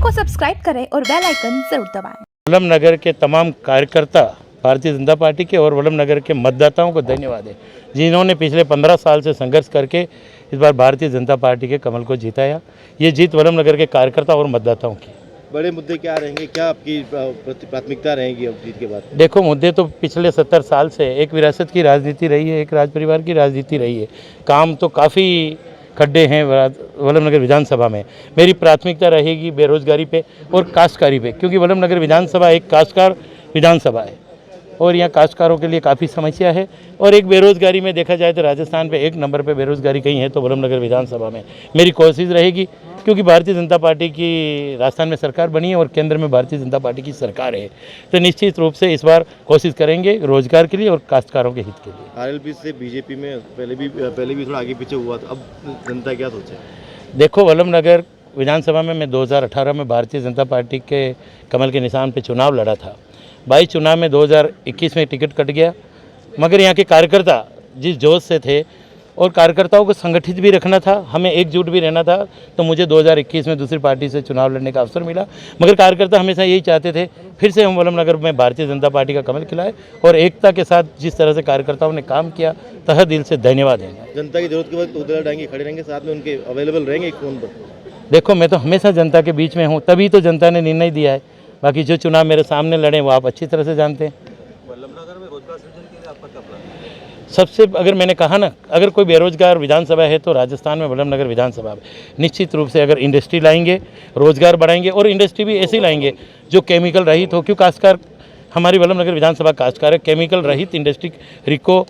को सब्सक्राइब करें और बेल आइकन जरूर दबाएं। वल्लभ नगर के तमाम कार्यकर्ता भारतीय जनता पार्टी के और वल्लभ नगर के मतदाताओं को धन्यवाद है, जिन्होंने पिछले 15 साल से संघर्ष करके इस बार भारतीय जनता पार्टी के कमल को जिताया। ये जीत वल्लभ नगर के कार्यकर्ता और मतदाताओं की। बड़े मुद्दे क्या रहेंगे, क्या आपकी प्राथमिकता रहेगी अब जीत के बाद? देखो, मुद्दे तो पिछले 70 साल से एक विरासत की राजनीति रही है, एक राज परिवार की राजनीति रही है। काम तो काफ़ी खड्डे हैं वल्लभ नगर विधानसभा में। मेरी प्राथमिकता रहेगी बेरोजगारी पे और काश्तकारी पे, क्योंकि वल्लभ नगर विधानसभा एक काश्तकार विधानसभा है और यहाँ काश्तकारों के लिए काफ़ी समस्या है। और एक बेरोजगारी में देखा जाए तो राजस्थान पे 1 नंबर पे बेरोजगारी कहीं है तो वल्लभ नगर विधानसभा में। मेरी कोशिश रहेगी, क्योंकि भारतीय जनता पार्टी की राजस्थान में सरकार बनी है और केंद्र में भारतीय जनता पार्टी की सरकार है, तो निश्चित रूप से इस बार कोशिश करेंगे रोजगार के लिए और काश्तकारों के हित के लिए। आरएलपी से बीजेपी में पहले भी थोड़ा आगे पीछे हुआ था, अब जनता क्या सोचे? देखो, वल्लभ नगर विधानसभा में मैं 2018 में भारतीय जनता पार्टी के कमल के निशान पे चुनाव लड़ा था। 22 चुनाव में 2021 में टिकट कट गया, मगर यहाँ के कार्यकर्ता जिस जोश से थे और कार्यकर्ताओं को संगठित भी रखना था, हमें एकजुट भी रहना था, तो मुझे 2021 में दूसरी पार्टी से चुनाव लड़ने का अवसर मिला। मगर कार्यकर्ता हमेशा यही चाहते थे फिर से हम वल्लभ नगर में भारतीय जनता पार्टी का कमल खिलाए और एकता के साथ जिस तरह से कार्यकर्ताओं ने काम किया, तहे दिल से धन्यवाद है। जनता की जरूरत के वक्त उधर डाएंगे, खड़े रहेंगे, साथ में उनके अवेलेबल रहेंगे फ़ोन पर। देखो, मैं तो हमेशा जनता के बीच में हूँ, तभी तो जनता ने निर्णय दिया है। बाकी जो चुनाव मेरे सामने लड़े वो आप अच्छी तरह से जानते हैं। वल्लभ नगर में रोजगार सृजन के लिए आपका क्या प्लान है? सबसे अगर मैंने कहा ना, अगर कोई बेरोजगार विधानसभा है तो राजस्थान में वल्लभ नगर विधानसभा में निश्चित रूप से अगर इंडस्ट्री लाएंगे, रोजगार बढ़ाएंगे और इंडस्ट्री भी ऐसी लाएंगे जो केमिकल रहित हो, क्योंकि काश्तकार हमारी वल्लभ नगर विधानसभा काश्तकार है। केमिकल रहित इंडस्ट्री रिको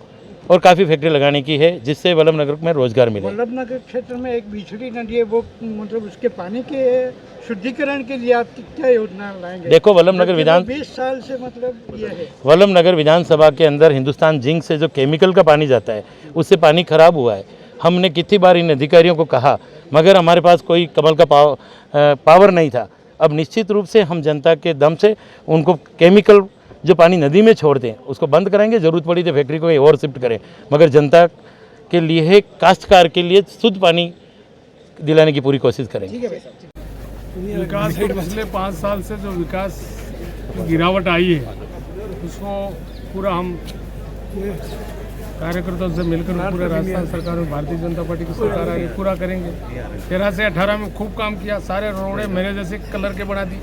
और काफ़ी फैक्ट्री लगाने की है, जिससे वल्लभ नगर में रोजगार मिले। वल्लभ नगर क्षेत्र में एक बिछड़ी नदी है, वो मतलब उसके पानी के शुद्धिकरण के लिए आप क्या योजना लाएंगे? देखो, वल्लभ नगर 20 साल से मतलब ये है, वल्लभ नगर विधानसभा के अंदर हिंदुस्तान जिंक से जो केमिकल का पानी जाता है उससे पानी खराब हुआ है। हमने कितनी बार इन अधिकारियों को कहा, मगर हमारे पास कोई कमल का पावर नहीं था। अब निश्चित रूप से हम जनता के दम से उनको केमिकल जो पानी नदी में छोड़ते हैं उसको बंद कराएंगे, जरूरत पड़ी तो फैक्ट्री को और शिफ्ट करें, मगर जनता के लिए, काश्तकार के लिए शुद्ध पानी दिलाने की पूरी कोशिश करेंगे। विकास पिछले 5 साल से जो विकास की गिरावट आई है उसको पूरा हम कार्यकर्ताओं से मिलकर पूरे राजस्थान सरकार में भारतीय जनता पार्टी की सरकार आगे पूरा करेंगे। 13 से 18 में खूब काम किया, सारे रोडे मेरे जैसे कलर के बना दी,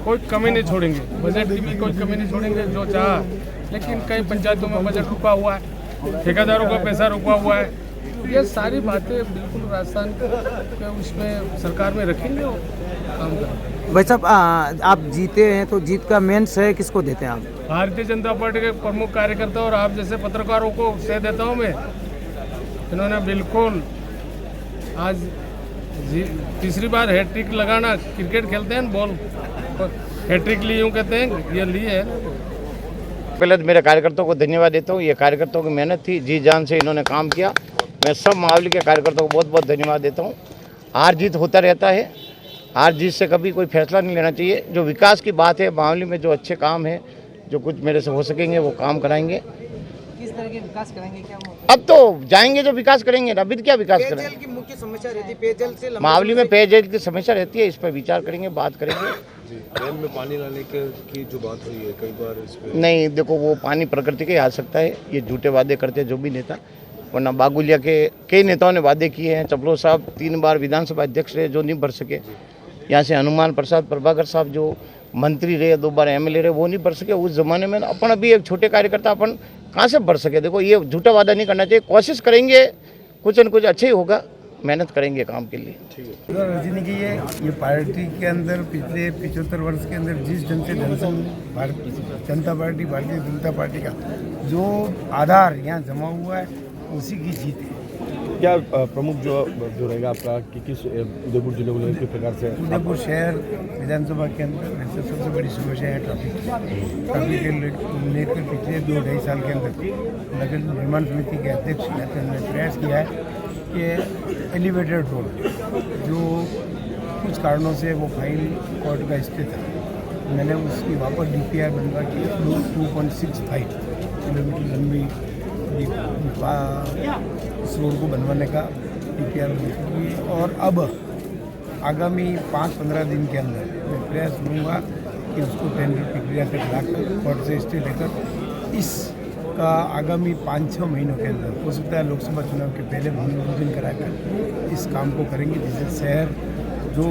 कोई कमी नहीं छोड़ेंगे, बजट की भी कोई कमी नहीं छोड़ेंगे जो चाह। लेकिन कई पंचायतों में बजट रुका हुआ है, ठेकेदारों का पैसा रुका हुआ है, ये सारी बातें बिल्कुल राजस्थान के उसमें सरकार में रखेंगे और काम करेंगे। भाई साहब, आप जीते हैं तो जीत का मेन श्रेय किसको देते हैं आप? भारतीय जनता पार्टी के प्रमुख कार्यकर्ता और आप जैसे पत्रकारों को श्रेय देता हूँ मैं। इन्होंने बिल्कुल आज तीसरी बार हैट्रिक लगाना, क्रिकेट खेलते हैं बॉल हैट्रिक ली यूँ कहते हैं, ये लिए है। पहले तो मेरे कार्यकर्ताओं को धन्यवाद देता हूँ। ये कार्यकर्ताओं की मेहनत थी, जी जान से इन्होंने काम किया। मैं सब मावली के कार्यकर्ताओं को बहुत बहुत धन्यवाद देता हूँ। हार जीत होता रहता है, हार जीत से कभी कोई फैसला नहीं लेना चाहिए। जो विकास की बात है, मावली में जो अच्छे काम है, जो कुछ मेरे से हो सकेंगे वो काम कराएंगे। किस तरह के विकास करेंगे? क्या अब तो जाएंगे जो विकास करेंगे, अभी क्या विकास करेंगे? पेयजल की मुख्य समस्या रहती है, पेयजल से मावली में पेयजल की समस्या रहती है, इस पर विचार करेंगे, बात करेंगे। डैम में पानी लाने की जो बात हुई है कई बार, इस पे नहीं, देखो, वो पानी प्रकृति के आ सकता है। ये झूठे वादे करते हैं जो भी नेता, वरना बागुलिया के कई नेताओं ने वादे किए हैं। चपलो साहब 3 बार विधानसभा अध्यक्ष रहे जो नहीं भर सके। यहाँ से हनुमान प्रसाद प्रभाकर साहब जो मंत्री रहे, 2 बार MLA रहे, वो नहीं भर सके। उस जमाने में अपन अभी एक छोटे कार्यकर्ता अपन कहाँ से भर सके? देखो, ये झूठा वादा नहीं करना चाहिए। कोशिश करेंगे, कुछ न कुछ अच्छा ही होगा, मेहनत करेंगे काम के लिए। रजनी की ये पार्टी के अंदर पिछले 75 वर्ष के अंदर जिस ढंग से जनसंघ भारतीय जनता पार्टी, भारतीय जनता पार्टी का जो आधार यहाँ जमा हुआ है, उसी की जीत है। क्या प्रमुख जो रहेगा आपका कि किस उदयपुर जिले को लेकर किस प्रकार से? उदयपुर शहर विधानसभा के अंदर सबसे बड़ी समस्या है ट्रैफिक के लेकर पिछले 2-2.5 साल के अंदर नगर निर्माण समिति के अध्यक्ष ने प्रयास किया है कि एलिवेटेड रोड जो कुछ कारणों से वो फाइल कोर्ट का स्टे था, मैंने उसकी वापस DPR बनवा की 2.65 किलोमीटर लंबी इस रोड को बनवाने का DPR और अब आगामी 5-15 दिन के अंदर मैं प्रयास करूँगा कि उसको टेंडर प्रक्रिया तक लाकर कोर्ट से स्टे लेकर इसका आगामी 5-6 महीनों के अंदर हो सकता है लोकसभा चुनाव के पहले भूमि पूजन कराकर इस काम को करेंगे, जिससे शहर जो